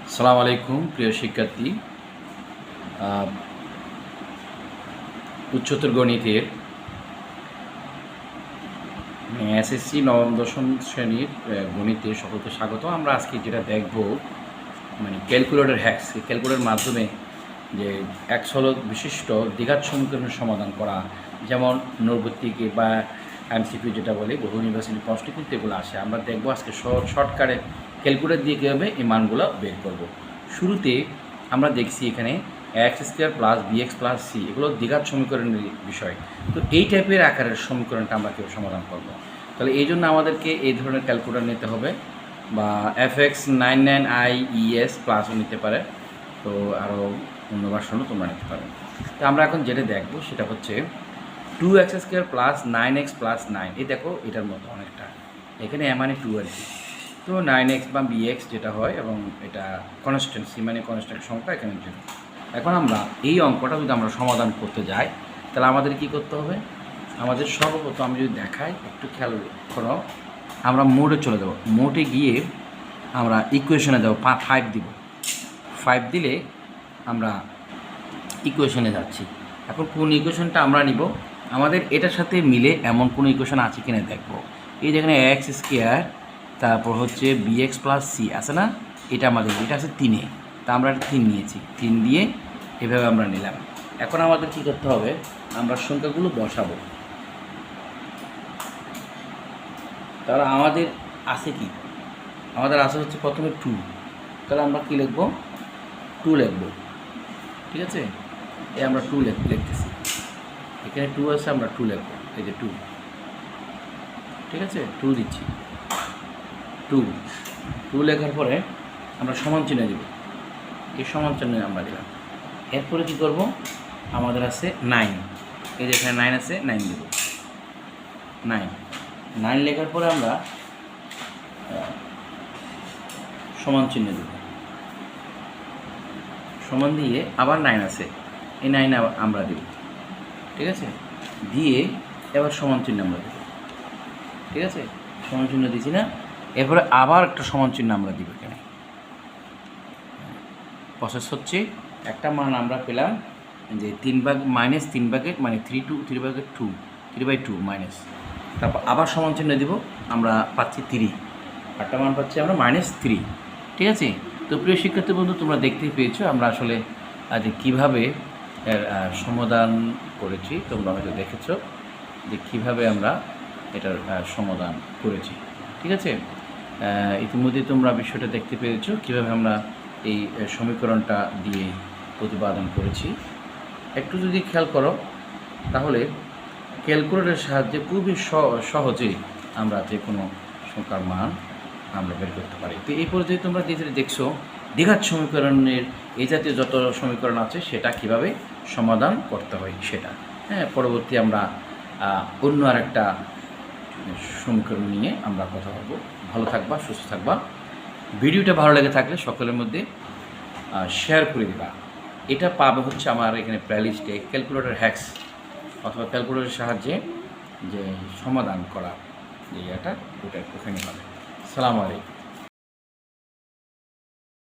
আসসালামু আলাইকুম প্রিয় শিক্ষার্থী। উচ্চতর গণিতের এসএসসি নবম দশম শ্রেণীর গণিতে সকলকে স্বাগত। আমরা আজকে যেটা দেখব ক্যালকুলেটর হ্যাক্স। এই ক্যালকুলেটরের মাধ্যমে যে এক সলক বিশিষ্ট দ্বিঘাত সমীকরণের সমাধান করা, যেমন নৈর্ব্যক্তিক বা এমসিকিউ যেটা বলে বহু নির্বাচনী প্রশ্ন, কিন্তু এগুলো আসে। আমরা দেখবো আজকে শর্টকাটে ক্যালকুলেটর দিয়ে কীভাবে এই মানগুলো বের করব। শুরুতে আমরা দেখছি এখানে x square plus b x plus c, এগুলো দ্বিঘাত সমীকরণের বিষয়। তো এই টাইপের আকারের সমীকরণটা আমরা কীভাবে সমাধান করব, তাহলে এই জন্য আমাদেরকে এই ধরনের ক্যালকুলেটর নিতে হবে, বা FX99IES প্লাসও নিতে পারে, তো আরও অন্য ভার্সনও তোমরা নিতে পারো। তো আমরা এখন যেটা দেখব সেটা হচ্ছে 2x square plus 9x plus 9। এই দেখো এটার মতো অনেকটা, এখানে মানে 2 আর কি। তো 9x বা bx যেটা হয়, এবং এটা কনস্ট্যান্ট, সি মানে কনস্ট্যান্ট সংখ্যা, এখানে জন্য। এখন আমরা এই অঙ্কটা যদি আমরা সমাধান করতে যাই, তাহলে আমাদের কি করতে হবে? আমাদের সর্বপ্রথম আমি যদি দেখাই, একটু খেয়াল করো, আমরা মোডে চলে যাব। মোডে গিয়ে আমরা ইকুয়েশনে যাব, 5 দিব। 5 দিলে আমরা ইকুয়েশনে যাচ্ছি। এখন কোন ইকুয়েশনটা আমরা নিব, আমাদের এটার সাথে মিলে এমন কোনো ইকুয়েশন আছে কিনা দেখব। এই যেখানে এক্স স্কোয়ার, তারপর হচ্ছে বিএক্স প্লাস সি আছে না, এটা আমাদের, এটা আছে 3-এ, তা আমরা 3 নিয়েছি, 3 দিয়ে এভাবে আমরা নিলাম। এখন আমাদের কী করতে হবে, আমরা সংখ্যাগুলো বসাবো। তাহলে আমাদের আছে কি, আমাদের আছে হচ্ছে প্রথমে 2, তাহলে আমরা কী লিখব, 2 লিখব। ঠিক আছে, এই আমরা 2 লিখতেছি, এখানে 2 আছে, আমরা 2 লিখব, এই যে 2। ঠিক আছে, 2 দিচ্ছি, 2 লেখার পরে আমরা সমান চিহ্ন দেব, এই সমান চিহ্ন আমরা দিলাম। এরপরে কী করব, আমাদের আছে 9, এই যে এখানে 9 আছে, 9 দেব। 9 লেখার পরে আমরা সমান চিহ্ন দেব, সমান দিয়ে আবার 9 আছে, এই 9 আমরা দেব। ঠিক আছে, দিয়ে এবার সমান চিহ্ন আমরা দেব। ঠিক আছে, সমান চিহ্ন দিয়েছি না, এরপরে আবার একটা সমান চিহ্ন আমরা দিব। এখানে প্রসেস হচ্ছে, একটা মান আমরা পেলাম যে 3 ভাগ মাইনাস 3 ভাগের মানে 3/2 মাইনাস, তারপর আবার সমান চিহ্ন দিব, আমরা পাচ্ছি 3, একটা মান পাচ্ছি আমরা -3। ঠিক আছে, তো প্রিয় শিক্ষার্থী বন্ধু, তোমরা দেখতেই পেয়েছো আমরা আসলে আজ কীভাবে এর সমাধান করেছি। তোমরা হয়তো দেখেছো যে কীভাবে আমরা এটার সমাধান করেছি। ঠিক আছে, ইতিমধ্যে তোমরা বিষয়টা দেখতে পেয়েছো কীভাবে আমরা এই সমীকরণটা দিয়ে প্রতিপাদন করেছি। একটু যদি খেয়াল করো, তাহলে ক্যালকুলেটরের সাহায্যে খুবই সহজেই আমরা যে কোনো সংখ্যার মান আমরা বের করতে পারি। তো এই পর্যায়ে তোমরা দেখছো দ্বিঘাত সমীকরণের এই জাতীয় যত সমীকরণ আছে সেটা কিভাবে সমাধান করতে হয় সেটা। পরবর্তী আমরা অন্য আরেকটা সমীকরণ নিয়ে আমরা কথা বলবো। ভালো থাকবা, সুস্থ থাকবা। ভিডিওটা ভালো লেগে থাকলে সকলের মধ্যে শেয়ার করে দিবা। এটা পাবে হচ্ছে আমার এখানে প্লেলিস্টে ক্যালকুলেটর হ্যাক্স, অথবা ক্যালকুলেটরের সাহায্যে যে সমাধান করা যে এটা, ওটা ওখানে পাবে। আসসালামু আলাইকুম।